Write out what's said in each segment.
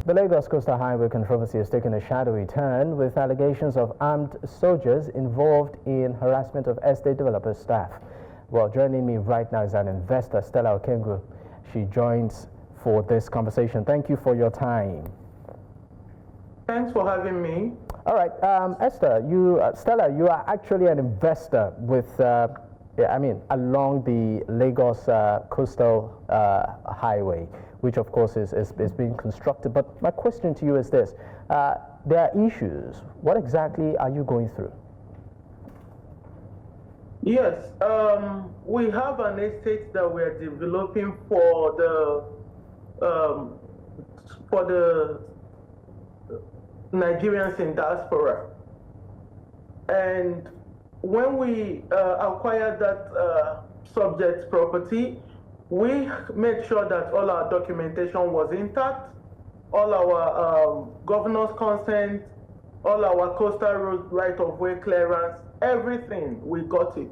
The Lagos Coastal Highway controversy has taken a shadowy turn with allegations of armed soldiers involved in harassment of estate developer staff. Well, joining me right now is an investor, Stella Okengwu. She joins for this conversation. Thank you for your time. Thanks for having me. All right, Stella, you are actually an investor with, along the Lagos Coastal Highway, which of course is being constructed. But my question to you is this: there are issues. What exactly are you going through? Yes, we have an estate that we are developing for the Nigerians in diaspora, and when we acquired that subject property, we made sure that all our documentation was intact, all our governor's consent, all our coastal road right-of-way clearance, everything, we got it.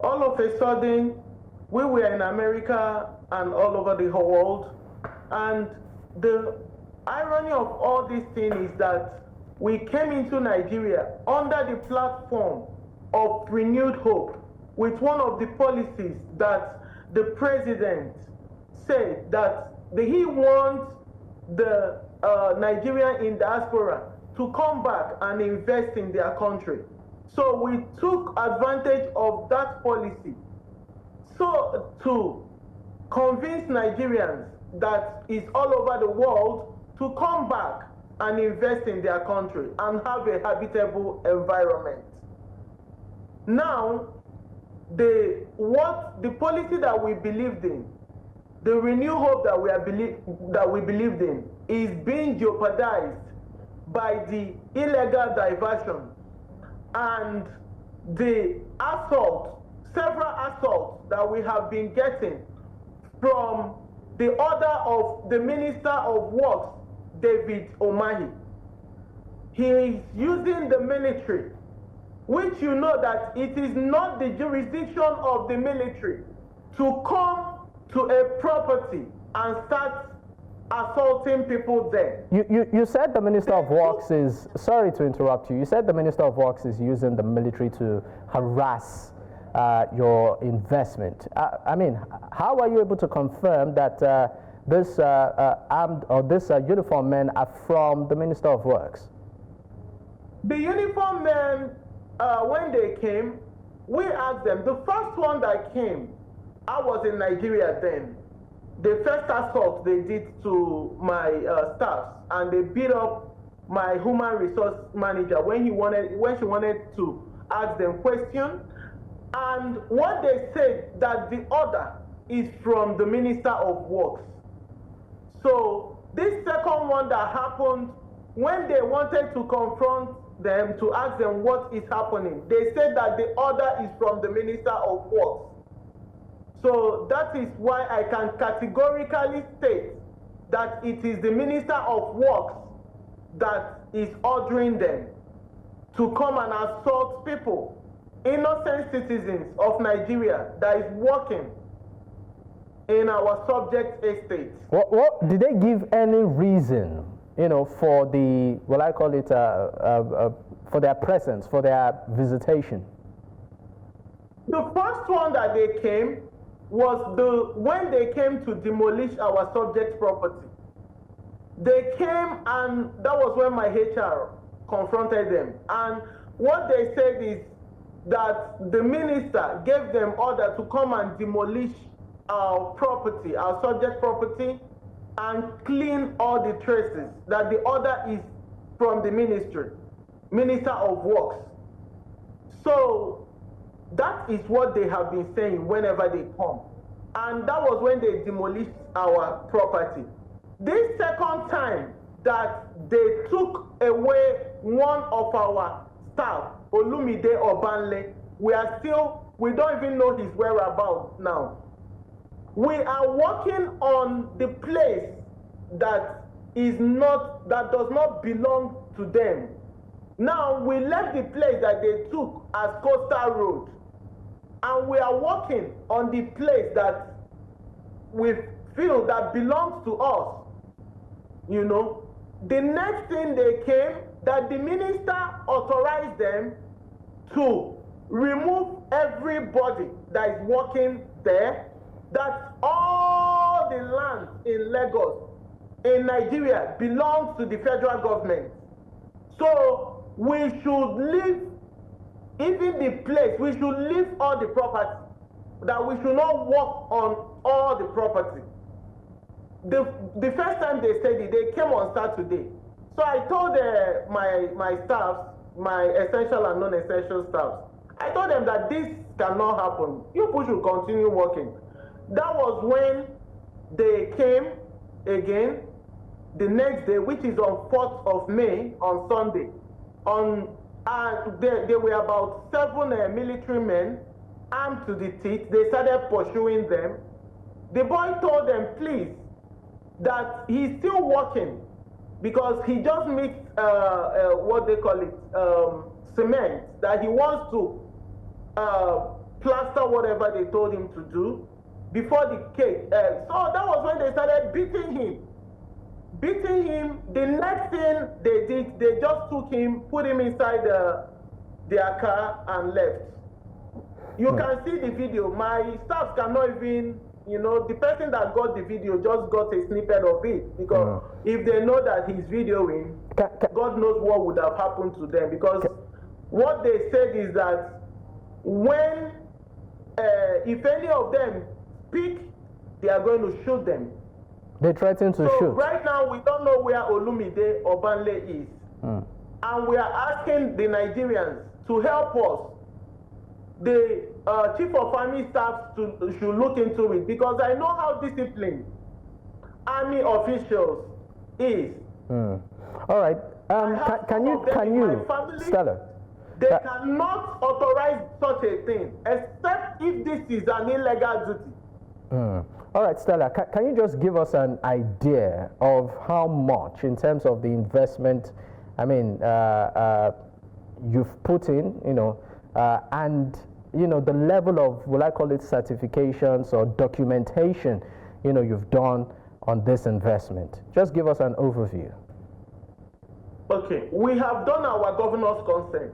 All of a sudden, we were in America and all over the whole world, and the irony of all this thing is that we came into Nigeria under the platform of renewed hope with one of the policies that the president said that he wants the Nigerian in diaspora to come back and invest in their country. So we took advantage of that policy so to convince Nigerians that is all over the world to come back and invest in their country and have a habitable environment. Now, the policy that we believed in, the renewed hope that we believed in, is being jeopardized by the illegal diversion and the several assaults that we have been getting from the order of the Minister of Works, David Umahi. He is using the military, which you know that it is not the jurisdiction of the military to come to a property and start assaulting people there. You said the Minister of Works is, sorry to interrupt you, you said the Minister of Works is using the military to harass your investment. How are you able to confirm that this armed or this uniformed men are from the Minister of Works? The uniformed men, when they came, we asked them. The first one that came, I was in Nigeria then. The first assault they did to my staff, and they beat up my human resource manager when she wanted to ask them questions. And what they said that the order is from the Minister of Works. So this second one that happened, when they wanted to confront them to ask them what is happening, they said that the order is from the Minister of Works. So that is why I can categorically state that it is the Minister of Works that is ordering them to come and assault people, innocent citizens of Nigeria that is working in our subject estate. What did they give any reason, for the, I call it, for their presence, for their visitation? The first one that they came was when they came to demolish our subject property. They came, and that was when my HR confronted them. And what they said is that the minister gave them order to come and demolish our property, our subject property, and clean all the traces, that the order is from the Minister of Works. So that is what they have been saying whenever they come. And that was when they demolished our property. This second time that they took away one of our staff, Olumide Obanle, we don't even know his whereabouts now. We are working on the place that does not belong to them. Now we left the place that they took as Coastal Road, and we are working on the place that we feel that belongs to us, the next thing they came, that the minister authorized them to remove everybody that is working there, that all the land in Lagos, in Nigeria, belongs to the federal government. So we should leave even the place, we should leave all the property, that we should not work on all the property. The first time they said it, they came on Saturday. So I told my staff, my essential and non-essential staff, I told them that this cannot happen. You people should continue working. That was when they came again the next day, which is on 4th of May, on Sunday. There were about 7 military men armed to the teeth. They started pursuing them. The boy told them, please, that he's still working because he just mixed what they call it, cement, that he wants to plaster whatever they told him to do before the case. So that was when they started beating him. The next thing they did, they just took him, put him inside their car and left. You can see the video. My staff cannot even, the person that got the video just got a snippet of it, because if they know that he's videoing, God knows what would have happened to them. Because what they said is that when, if any of them speak, they are going to shoot them. They threatened to shoot. Right now, we don't know where Olumide Obanle is. And we are asking the Nigerians to help us. The chief of army staff should look into it, because I know how disciplined army officials is. All right. Can you, Stella? They cannot authorize such a thing, except if this is an illegal duty. All right, Stella, can you just give us an idea of how much, in terms of the investment, I mean, you've put in, and, the level of, will I call it certifications or documentation, you've done on this investment? Just give us an overview. Okay, we have done our governor's consent.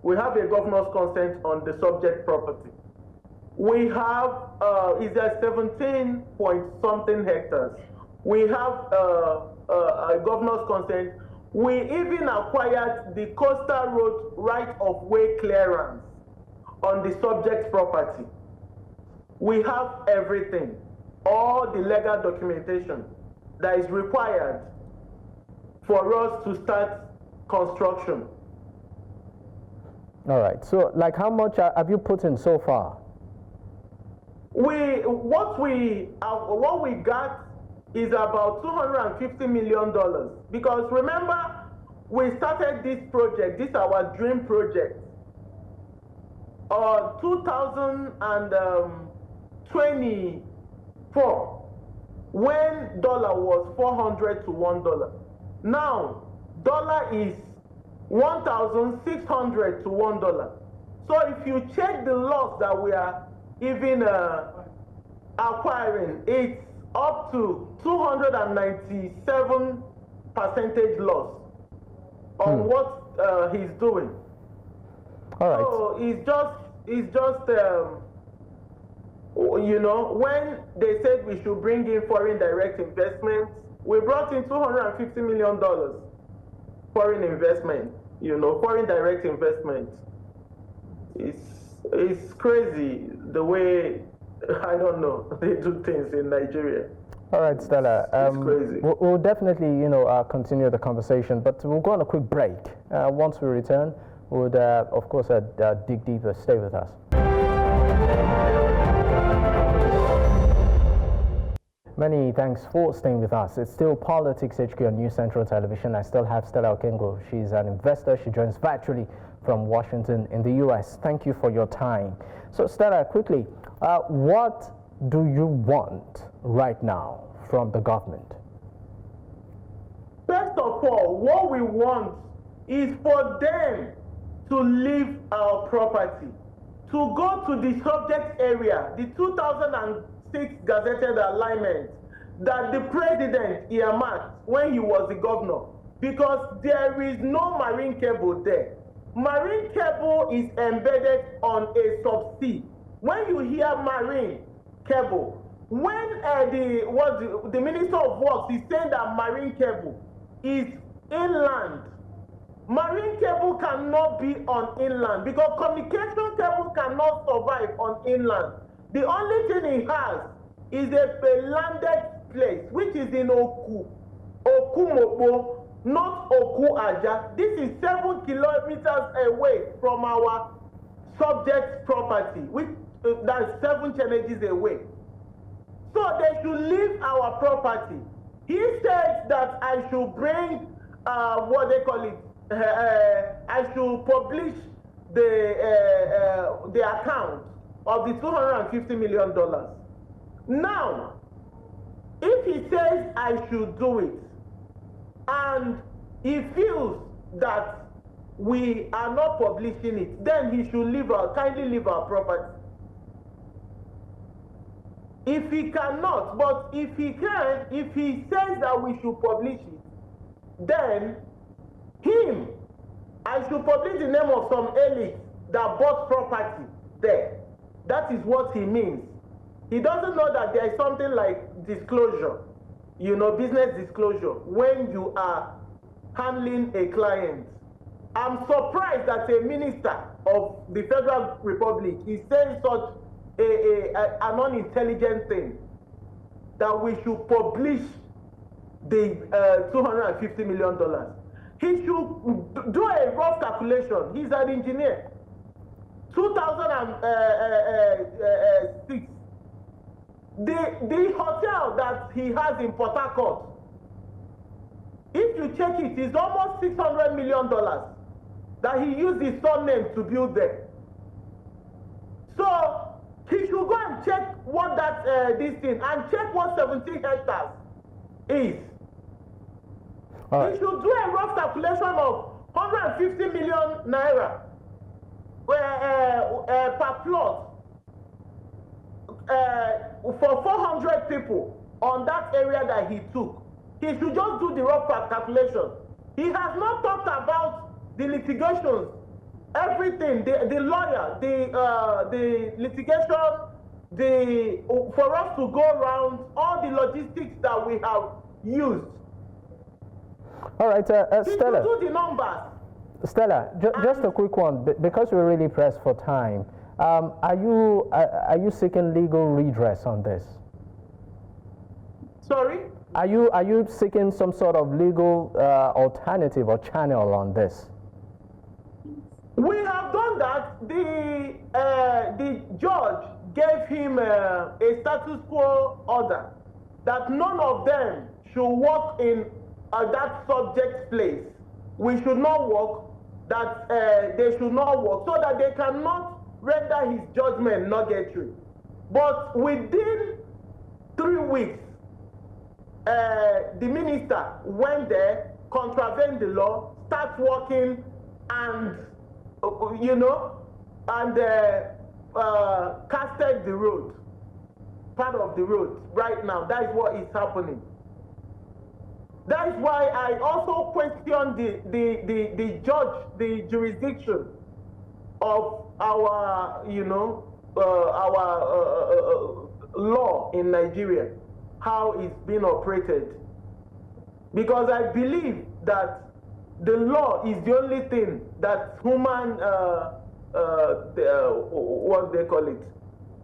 We have a governor's consent on the subject property. We have, is there 17 point something hectares. We have a governor's consent. We even acquired the coastal road right of way clearance on the subject property. We have everything, all the legal documentation that is required for us to start construction. All right, so like how much have you put in so far? What we got is about $250 million, because remember, we started this project, this is our dream project, 2024, when dollar was 400 to $1. Now, dollar is 1,600 to $1. So if you check the loss that we are even acquiring, it's up to 297% loss on what he's doing. All right. So it's just when they said we should bring in foreign direct investments, we brought in $250 million foreign investment. Foreign direct investment. It's crazy the way, I don't know, they do things in Nigeria. All right, Stella. It's crazy. We'll definitely, continue the conversation, but we'll go on a quick break. Once we return, we'll, of course, dig deeper. Stay with us. Many thanks for staying with us. It's still Politics HQ on News Central Television. I still have Stella Okengwu. She's an investor. She joins virtually from Washington in the U.S. Thank you for your time. So, Stella, quickly, what do you want right now from the government? First of all, what we want is for them to leave our property, to go to the subject area, the 2006 gazetted alignment that the president earmarked when he was the governor, because there is no marine cable there. Marine cable is embedded on a subsea. When you hear marine cable, when the Minister of Works is saying that marine cable is inland, marine cable cannot be on inland because communication cable cannot survive on inland. The only thing it has is a landed place, which is in Okumopo, not Oku Aja. This is 7 kilometers away from our subject property, which that's 7 challenges away. So they should leave our property. He said that I should bring what they call it. I should publish the account of the $250 million. Now, if he says I should do it, and he feels that we are not publishing it, then he should kindly leave our property. If he cannot, but if he can, if he says that we should publish it, then I should publish the name of some elite that bought property there. That is what he means. He doesn't know that there is something like disclosure, business disclosure, when you are handling a client. I'm surprised that a minister of the Federal Republic is saying such an unintelligent thing, that we should publish the $250 million. He should do a rough calculation. He's an engineer. 2006, the hotel that he has in Port Harcourt, if you check it, is almost $600 million that he used his son name to build there. So he should go and check what this thing, and check what 17 hectares is. Right. He should do a rough calculation of 150 million naira per plot for 400 people on that area that he took. He should just do the rough calculation. He has not talked about the litigations, everything, the lawyer, the litigation, for us to go around, all the logistics that we have used. All right, Stella. He should do the numbers. Stella, just a quick one, because we're really pressed for time. Are you seeking legal redress on this? Sorry? Are you seeking some sort of legal alternative or channel on this? We have done that. The judge gave him a status quo order that none of them should work in that subject place. We should not work, that they should not work, so that they cannot render his judgment nugatory. But within 3 weeks, the minister went there, contravened the law, start working, and casted the road, part of the road right now. That is what is happening. That is why I also question the judge, the jurisdiction of our law in Nigeria, how it's being operated. Because I believe that the law is the only thing that human, what they call it,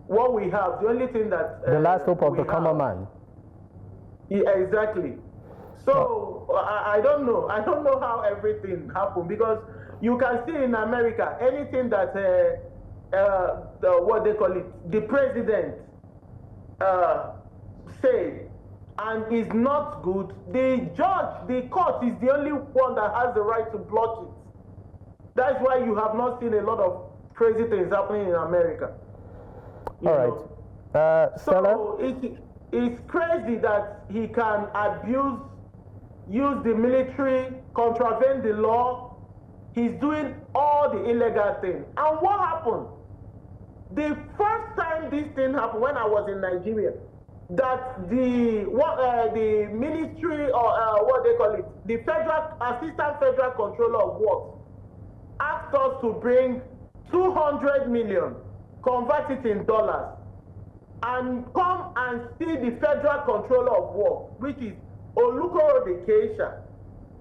what we have, the only thing that the last hope of the common man. Yeah, exactly. So I don't know. I don't know how everything happened, because you can see in America anything that what they call it, the president said, and is not good, the judge, the court is the only one that has the right to block it. That's why you have not seen a lot of crazy things happening in America. All right. Stella? So it's crazy that he can use the military, contravene the law. He's doing all the illegal things. And what happened? The first time this thing happened, when I was in Nigeria, that the ministry, or what they call it, the federal assistant federal controller of works asked us to bring 200 million, convert it in dollars, and come and see the federal controller of works, which is Olukoro Keisha,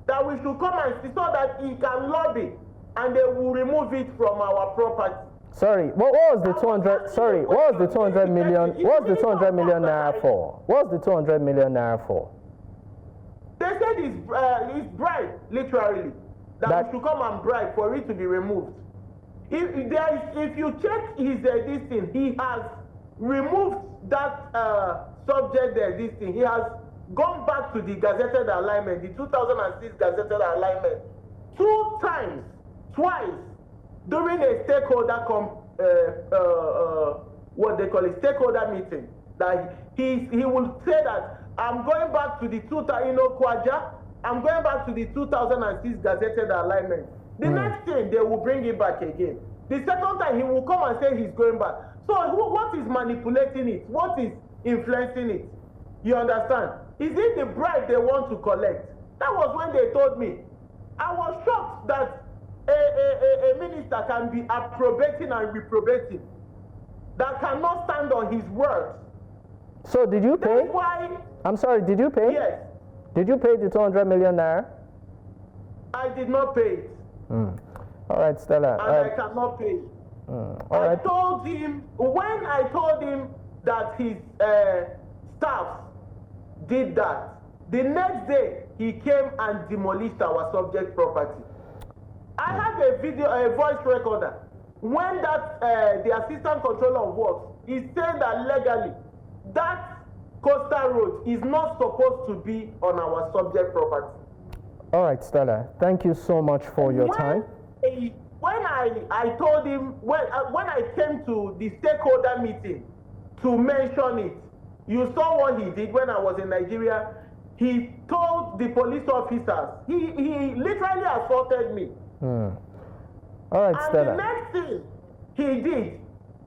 that we should come and see so that he can lobby and they will remove it from our property. Sorry, what was the 200? Sorry, what was the 200 million? What was the 200 million naira for? What was the 200 million naira for? They said it's bribe, literally, that we should come and bribe for it to be removed. If you check his this thing, he has removed that subject there. This thing, he has gone back to the gazetted alignment, the 2006 gazetted alignment, twice during a stakeholder what they call a stakeholder meeting, that he will say that I'm going back to the I'm going back to the 2006 gazetted alignment. The next thing, they will bring it back again. The second time, he will come and say he's going back. So what is manipulating it? What is influencing it? You understand? Is it the bribe they want to collect? That was when they told me. I was shocked that a minister can be approbating and reprobating, that cannot stand on his words. So did you pay? That's why. I'm sorry, did you pay? Yes. Did you pay the 200 million naira? I did not pay it. All right, Stella. And I cannot pay it. I told him, when I told him that his staff did that, the next day he came and demolished our subject property. I have a voice recorder. When that the assistant controller of works is saying that legally that coastal road is not supposed to be on our subject property. All right, Stella. Thank you so much for your time. When I told him, when I came to the stakeholder meeting to mention it, you saw what he did when I was in Nigeria. He told the police officers, he literally assaulted me. All right, and Stella. The next thing he did,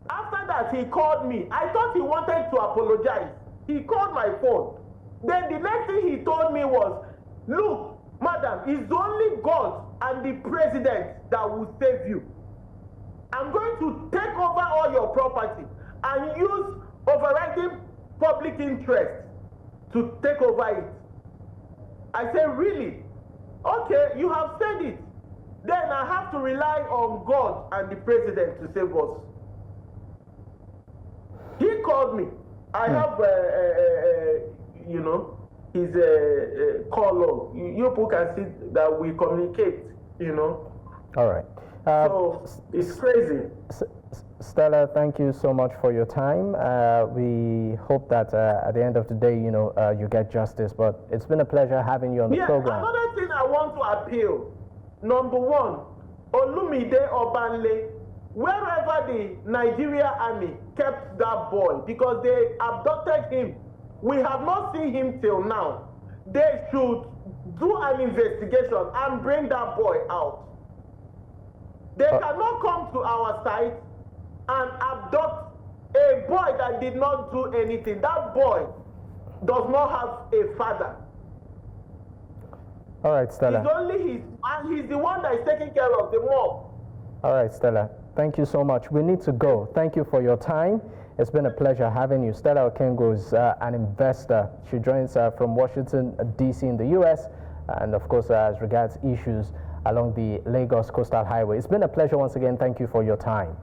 after that he called me. I thought he wanted to apologize. He called my phone. Then the next thing he told me was, look, madam, it's only God and the president that will save you. I'm going to take over all your property and use overriding public interest to take over it. I said, really? Okay, you have said it. Then I have to rely on God and the president to save us. He called me. I have, you know, his call log. You people can see that we communicate, you know. All right. So it's crazy. Stella, thank you so much for your time. We hope that at the end of the day, you know, you get justice. But it's been a pleasure having you on the program. Another thing I want to appeal. Number one, Olumide Obanle, wherever the Nigeria army kept that boy, because they abducted him. We have not seen him till now. They should do an investigation and bring that boy out. They cannot come to our site and abduct a boy that did not do anything. That boy does not have a father. All right, Stella. It's only his, and he's the one that is taking care of the mob. All right, Stella. Thank you so much. We need to go. Thank you for your time. It's been a pleasure having you. Stella Okengwu is an investor. She joins from Washington, D.C. in the U.S. and, of course, as regards issues along the Lagos Coastal Highway. It's been a pleasure once again. Thank you for your time.